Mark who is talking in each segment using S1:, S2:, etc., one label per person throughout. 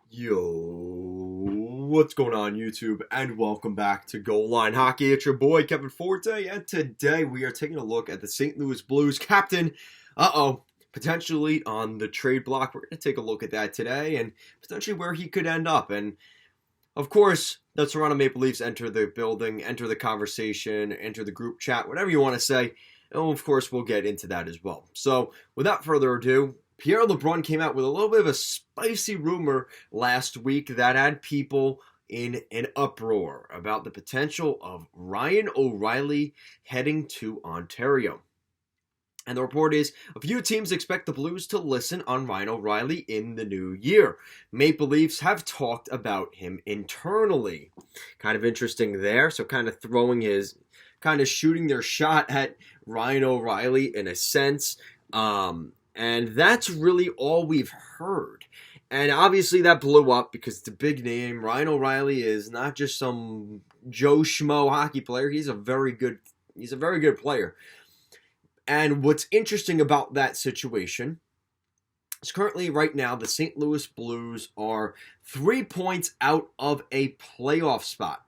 S1: Yo, what's going on YouTube? And welcome back to Goal Line Hockey. It's your boy Kevin Forte, and today we are taking a look at the St. Louis Blues captain. Potentially on the trade block. We're going to take a look at that today and potentially where he could end up. And of course, the Toronto Maple Leafs enter the building, enter the conversation, enter the group chat, whatever you want to say. And of course, we'll get into that as well. So without further ado, Pierre LeBrun came out with a little bit of a spicy rumor last week that had people in an uproar about the potential of Ryan O'Reilly heading to Ontario. And the report is, a few teams expect the Blues to listen on Ryan O'Reilly in the new year. Maple Leafs have talked about him internally. Kind of interesting there. So kind of shooting their shot at Ryan O'Reilly in a sense. And that's really all we've heard. And obviously that blew up because it's a big name. Ryan O'Reilly is not just some Joe Schmo hockey player. He's a very good player. And what's interesting about that situation is currently right now the St. Louis Blues are 3 points out of a playoff spot.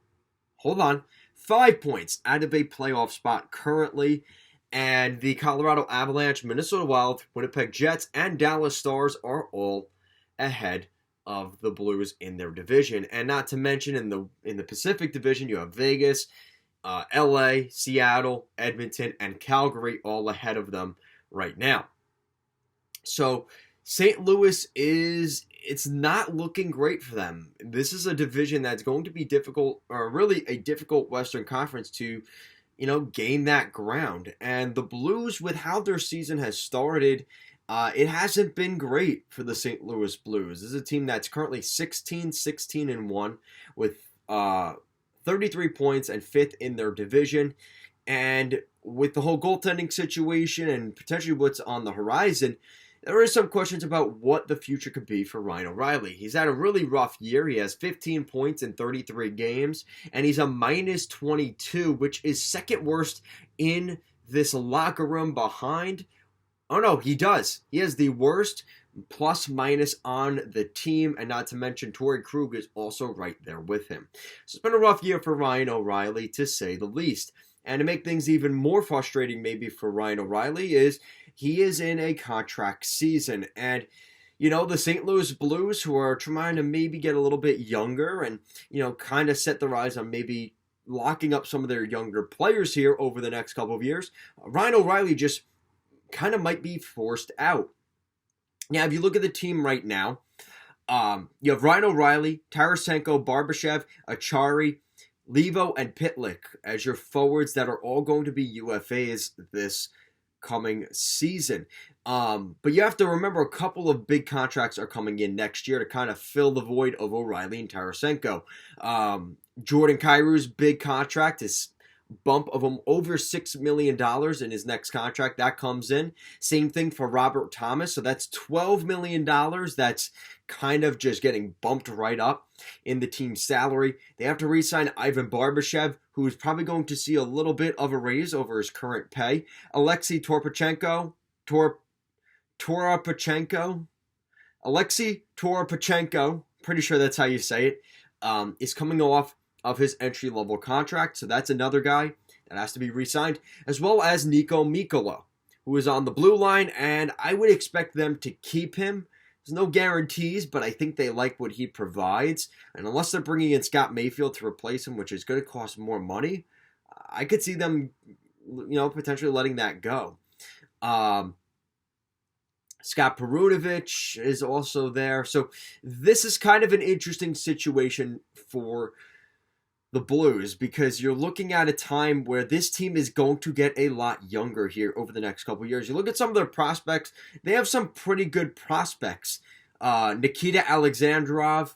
S1: Hold on. 5 points out of a playoff spot currently. And the Colorado Avalanche, Minnesota Wild, Winnipeg Jets, and Dallas Stars are all ahead of the Blues in their division. And not to mention in the Pacific Division, you have Vegas, LA, Seattle, Edmonton, and Calgary all ahead of them right now. So St. Louis it's not looking great for them. This is a division that's going to be difficult, or really a difficult Western Conference to gain that ground. And the Blues, with how their season has started, it hasn't been great for the St. Louis Blues. This is a team that's currently 16-1 with 33 points and 5th in their division. And with the whole goaltending situation and potentially what's on the horizon, there is some questions about what the future could be for Ryan O'Reilly. He's had a really rough year. He has 15 points in 33 games, and he's a minus 22, which is second worst in this locker room behind. Oh no, he does. He has the worst plus minus on the team, and not to mention Torrey Krug is also right there with him. So it's been a rough year for Ryan O'Reilly, to say the least. And to make things even more frustrating maybe for Ryan O'Reilly is he is in a contract season. And, the St. Louis Blues, who are trying to maybe get a little bit younger and, kind of set their eyes on maybe locking up some of their younger players here over the next couple of years, Ryan O'Reilly just kind of might be forced out. Now, if you look at the team right now, you have Ryan O'Reilly, Tarasenko, Barbashev, Achari, Levo, and Pitlick as your forwards that are all going to be UFAs this coming season. But you have to remember a couple of big contracts are coming in next year to kind of fill the void of O'Reilly and Tarasenko. Jordan Kyrou's big contract is bump of him over $6 million in his next contract. That comes in. Same thing for Robert Thomas. So that's $12 million. That's kind of just getting bumped right up in the team's salary. They have to re-sign Ivan Barbashev, who is probably going to see a little bit of a raise over his current pay. Alexei Toropchenko, pretty sure that's how you say it, is coming off of his entry-level contract. So that's another guy that has to be re-signed, as well as Nico Mikkola, who is on the blue line, and I would expect them to keep him. There's no guarantees, but I think they like what he provides. And unless they're bringing in Scott Mayfield to replace him, which is going to cost more money, I could see them, potentially letting that go. Scott Perunovich is also there. So this is kind of an interesting situation for the Blues, because you're looking at a time where this team is going to get a lot younger here over the next couple of years. You look at some of their prospects, they have some pretty good prospects. Nikita Alexandrov,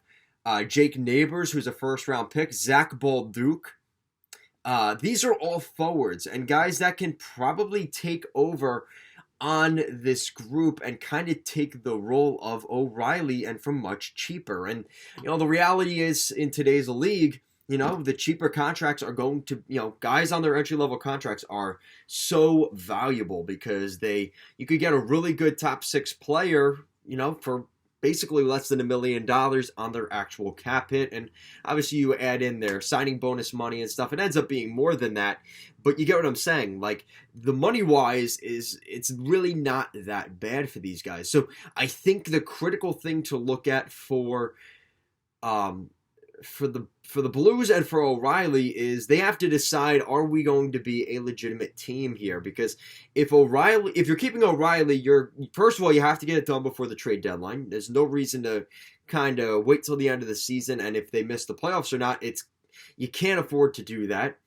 S1: Jake Neighbors, who's a first-round pick, Zach Balduke. These are all forwards and guys that can probably take over on this group and kind of take the role of O'Reilly and for much cheaper. And, the reality is in today's league, the cheaper contracts are going to, guys on their entry-level contracts are so valuable because you could get a really good top 6 player, for basically less than $1 million on their actual cap hit. And obviously you add in their signing bonus money and stuff, it ends up being more than that. But you get what I'm saying. Like, the money-wise it's really not that bad for these guys. So I think the critical thing to look at for the Blues and for O'Reilly is they have to decide, are we going to be a legitimate team here? Because if you're keeping O'Reilly, first of all, you have to get it done before the trade deadline. There's no reason to kind of wait till the end of the season, and if they miss the playoffs or not, you can't afford to do that.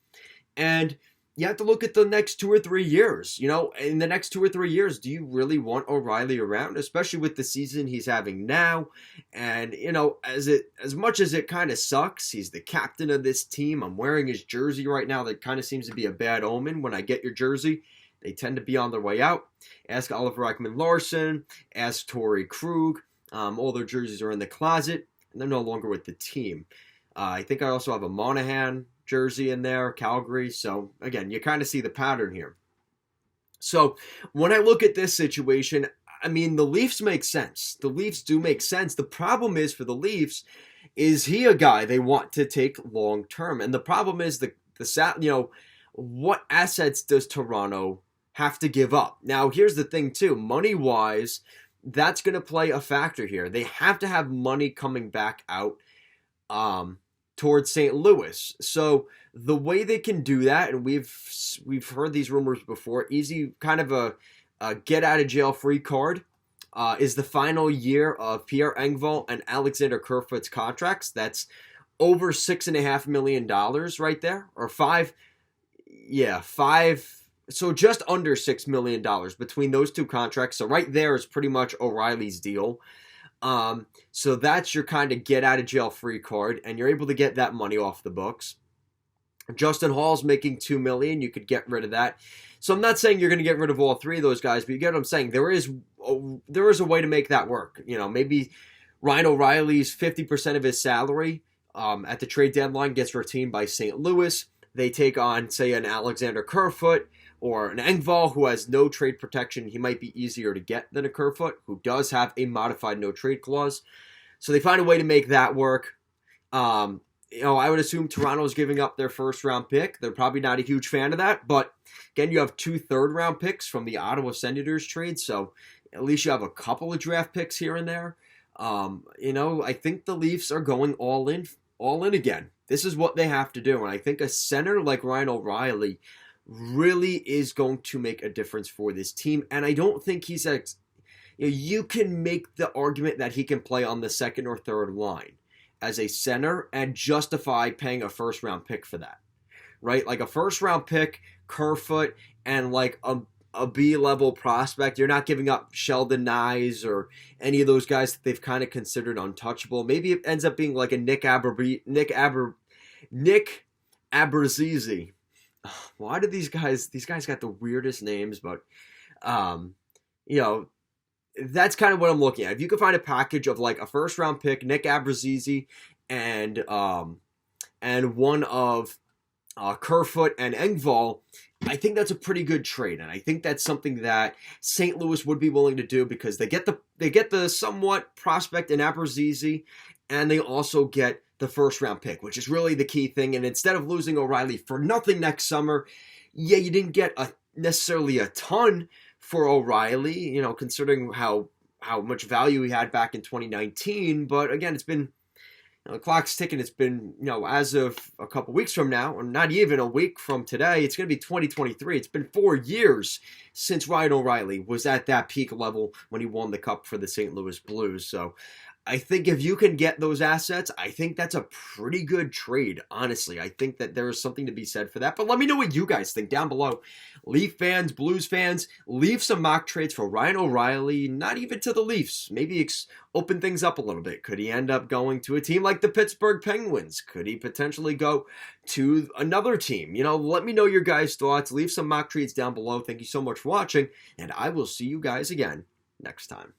S1: And you have to look at the next 2 or 3 years. In the next 2 or 3 years, do you really want O'Reilly around, especially with the season he's having now? And, as much as it kind of sucks, he's the captain of this team. I'm wearing his jersey right now. That kind of seems to be a bad omen. When I get your jersey, they tend to be on their way out. Ask Oliver Ekman-Larsson, ask Torrey Krug. All their jerseys are in the closet, and they're no longer with the team. I think I also have a Monahan jersey in there, Calgary. So again, you kind of see the pattern here. So when I look at this situation, I mean, the Leafs make sense. The Leafs do make sense. The problem is for the Leafs, is he a guy they want to take long term? And the problem is what assets does Toronto have to give up? Now, here's the thing too, money wise, that's going to play a factor here. They have to have money coming back out towards St. Louis. So the way they can do that, and we've heard these rumors before, easy kind of a get out of jail free card, is the final year of Pierre Engvall and Alexander Kerfoot's contracts. That's over $6.5 million right there, or five. So just under $6 million between those two contracts. So right there is pretty much O'Reilly's deal. So that's your kind of get out of jail free card, and you're able to get that money off the books. Justin Hall's making $2 million. You could get rid of that. So I'm not saying you're going to get rid of all three of those guys, but you get what I'm saying. There is a way to make that work. Maybe Ryan O'Reilly's 50% of his salary at the trade deadline gets retained by St. Louis. They take on, say, an Alexander Kerfoot or an Engvall who has no trade protection. He might be easier to get than a Kerfoot, who does have a modified no trade clause. So they find a way to make that work. I would assume Toronto's giving up their first round pick. They're probably not a huge fan of that, but again, you have 2 third-round picks from the Ottawa Senators trade, so at least you have a couple of draft picks here and there. I think the Leafs are going all in again. This is what they have to do, and I think a center like Ryan O'Reilly really is going to make a difference for this team, and I don't think he's you can make the argument that he can play on the second or third line as a center and justify paying a first-round pick for that, right? Like a first-round pick, Kerfoot, and like a B-level prospect. You're not giving up Sheldon Nyes or any of those guys that they've kind of considered untouchable. Maybe it ends up being like a Nick Abruzzese. Why do these guys got the weirdest names, but that's kind of what I'm looking at. If you could find a package of like a first round pick, Nick Abruzzese, and one of Kerfoot and Engvall, I think that's a pretty good trade, and I think that's something that St. Louis would be willing to do because they get the somewhat prospect in Abruzzese, and they also get the first round pick, which is really the key thing. And instead of losing O'Reilly for nothing next summer, you didn't get necessarily a ton for O'Reilly, considering how much value he had back in 2019. But again, it's been, the clock's ticking. It's been, as of a couple weeks from now, or not even a week from today, it's going to be 2023. It's been 4 years since Ryan O'Reilly was at that peak level when he won the Cup for the St. Louis Blues. So I think if you can get those assets, I think that's a pretty good trade, honestly. I think that there is something to be said for that. But let me know what you guys think down below. Leaf fans, Blues fans, leave some mock trades for Ryan O'Reilly, not even to the Leafs. Maybe open things up a little bit. Could he end up going to a team like the Pittsburgh Penguins? Could he potentially go to another team? Let me know your guys' thoughts. Leave some mock trades down below. Thank you so much for watching, and I will see you guys again next time.